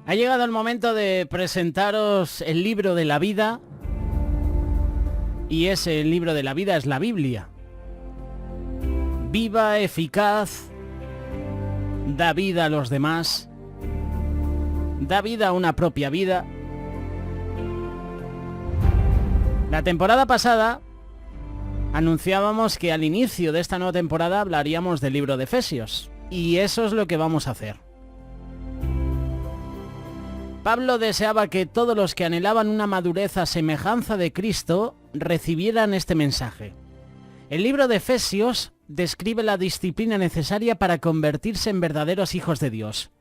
Ha llegado el momento de presentaros el libro de la vida, y ese libro de la vida es la Biblia. Viva, eficaz, da vida a los demás, da vida a una propia vida. La temporada pasada anunciábamos que al inicio de esta nueva temporada hablaríamos del libro de Efesios, y eso es lo que vamos a hacer. Pablo deseaba que todos los que anhelaban una madurez a semejanza de Cristo recibieran este mensaje. El libro de Efesios describe la disciplina necesaria para convertirse en verdaderos hijos de Dios.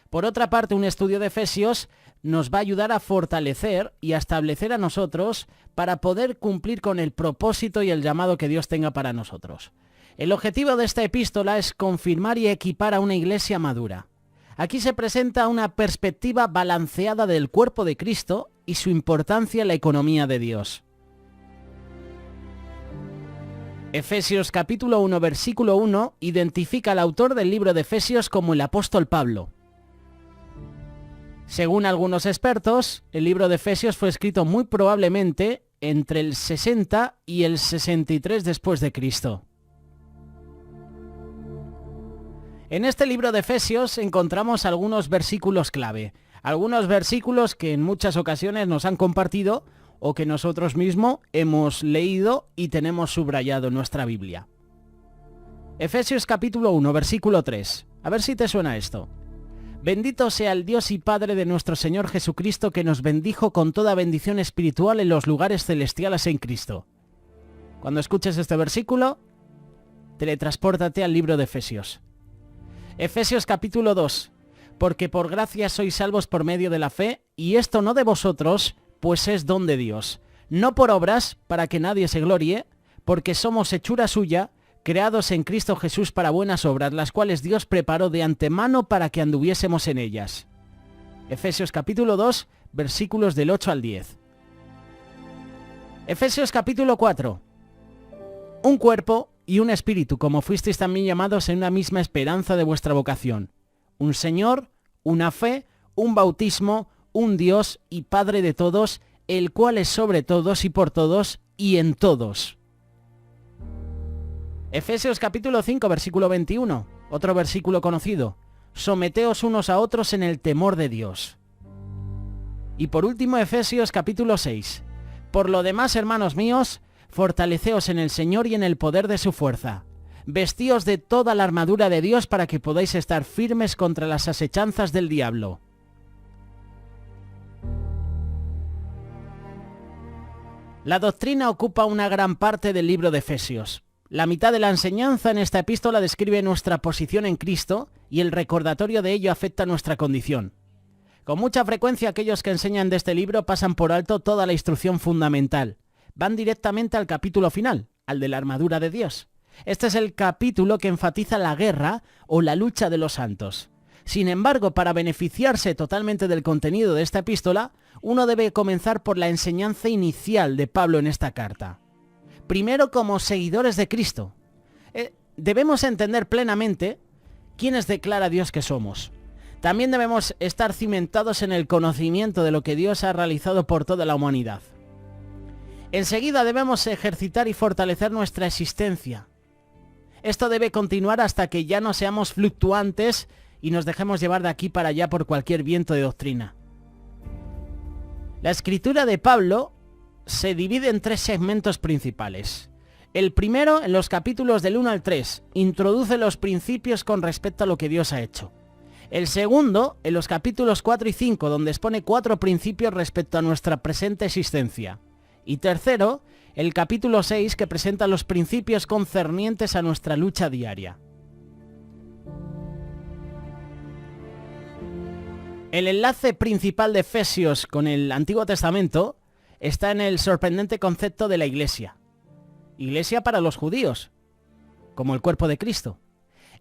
Por otra parte, un estudio de Efesios nos va a ayudar a fortalecer y a establecer a nosotros para poder cumplir con el propósito y el llamado que Dios tenga para nosotros. El objetivo de esta epístola es confirmar y equipar a una iglesia madura. Aquí se presenta una perspectiva balanceada del cuerpo de Cristo y su importancia en la economía de Dios. Efesios capítulo 1, versículo 1 identifica al autor del libro de Efesios como el apóstol Pablo. Según algunos expertos, el libro de Efesios fue escrito muy probablemente entre el 60 y el 63 después de Cristo. En este libro de Efesios encontramos algunos versículos clave, algunos versículos que en muchas ocasiones nos han compartido o que nosotros mismos hemos leído y tenemos subrayado en nuestra Biblia. Efesios capítulo 1, versículo 3. A ver si te suena esto. Bendito sea el Dios y Padre de nuestro Señor Jesucristo, que nos bendijo con toda bendición espiritual en los lugares celestiales en Cristo. Cuando escuches este versículo, teletranspórtate al libro de Efesios. Efesios capítulo 2. Porque por gracia sois salvos por medio de la fe, y esto no de vosotros, pues es don de Dios. No por obras, para que nadie se glorie, porque somos hechura suya, creados en Cristo Jesús para buenas obras, las cuales Dios preparó de antemano para que anduviésemos en ellas. Efesios capítulo 2, versículos del 8 al 10. Efesios capítulo 4. Un cuerpo y un espíritu, como fuisteis también llamados en una misma esperanza de vuestra vocación. Un Señor, una fe, un bautismo, un Dios y Padre de todos, el cual es sobre todos y por todos y en todos. Efesios capítulo 5, versículo 21, otro versículo conocido. Someteos unos a otros en el temor de Dios. Y por último, Efesios capítulo 6. Por lo demás, hermanos míos, fortaleceos en el Señor y en el poder de su fuerza. Vestíos de toda la armadura de Dios para que podáis estar firmes contra las asechanzas del diablo. La doctrina ocupa una gran parte del libro de Efesios. La mitad de la enseñanza en esta epístola describe nuestra posición en Cristo y el recordatorio de ello afecta nuestra condición. Con mucha frecuencia aquellos que enseñan de este libro pasan por alto toda la instrucción fundamental. Van directamente al capítulo final, al de la armadura de Dios. Este es el capítulo que enfatiza la guerra o la lucha de los santos. Sin embargo, para beneficiarse totalmente del contenido de esta epístola, uno debe comenzar por la enseñanza inicial de Pablo en esta carta. Primero, como seguidores de Cristo. Debemos entender plenamente quiénes declara Dios que somos. También debemos estar cimentados en el conocimiento de lo que Dios ha realizado por toda la humanidad. Enseguida debemos ejercitar y fortalecer nuestra existencia. Esto debe continuar hasta que ya no seamos fluctuantes y nos dejemos llevar de aquí para allá por cualquier viento de doctrina. La escritura de Pablo se divide en 3 segmentos principales. El primero, en los capítulos del 1 al 3, introduce los principios con respecto a lo que Dios ha hecho. El segundo, en los capítulos 4 y 5, donde expone 4 principios respecto a nuestra presente existencia. Y tercero, el capítulo 6, que presenta los principios concernientes a nuestra lucha diaria. El enlace principal de Efesios con el Antiguo Testamento está en el sorprendente concepto de la iglesia. Iglesia para los judíos, como el cuerpo de Cristo.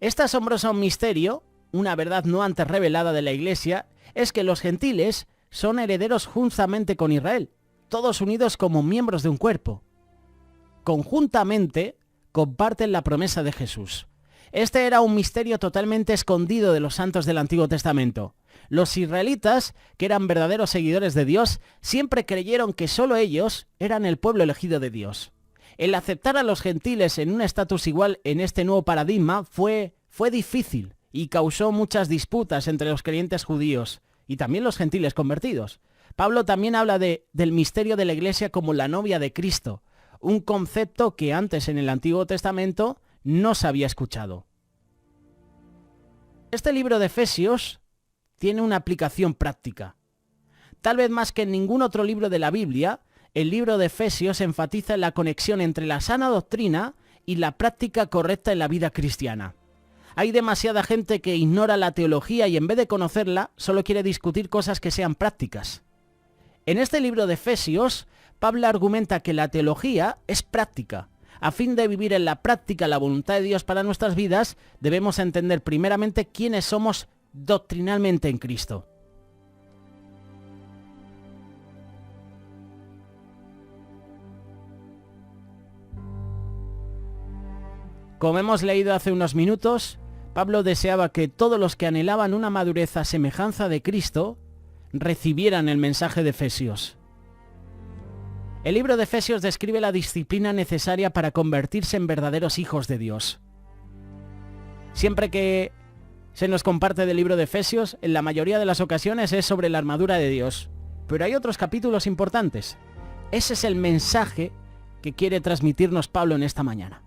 Este asombroso misterio, una verdad no antes revelada de la iglesia, es que los gentiles son herederos juntamente con Israel, todos unidos como miembros de un cuerpo. Conjuntamente comparten la promesa de Jesús. Este era un misterio totalmente escondido de los santos del Antiguo Testamento. Los israelitas, que eran verdaderos seguidores de Dios, siempre creyeron que solo ellos eran el pueblo elegido de Dios. El aceptar a los gentiles en un estatus igual en este nuevo paradigma fue difícil y causó muchas disputas entre los creyentes judíos y también los gentiles convertidos. Pablo también habla del misterio de la Iglesia como la novia de Cristo, un concepto que antes en el Antiguo Testamento no se había escuchado. Este libro de Efesios tiene una aplicación práctica. Tal vez más que en ningún otro libro de la Biblia, el libro de Efesios enfatiza en la conexión entre la sana doctrina y la práctica correcta en la vida cristiana. Hay demasiada gente que ignora la teología y en vez de conocerla, solo quiere discutir cosas que sean prácticas. En este libro de Efesios, Pablo argumenta que la teología es práctica. A fin de vivir en la práctica la voluntad de Dios para nuestras vidas, debemos entender primeramente quiénes somos doctrinalmente en Cristo. Como hemos leído hace unos minutos, Pablo deseaba que todos los que anhelaban una madurez a semejanza de Cristo recibieran el mensaje de Efesios. El libro de Efesios describe la disciplina necesaria para convertirse en verdaderos hijos de Dios. Siempre que se nos comparte del libro de Efesios, en la mayoría de las ocasiones es sobre la armadura de Dios, pero hay otros capítulos importantes. Ese es el mensaje que quiere transmitirnos Pablo en esta mañana.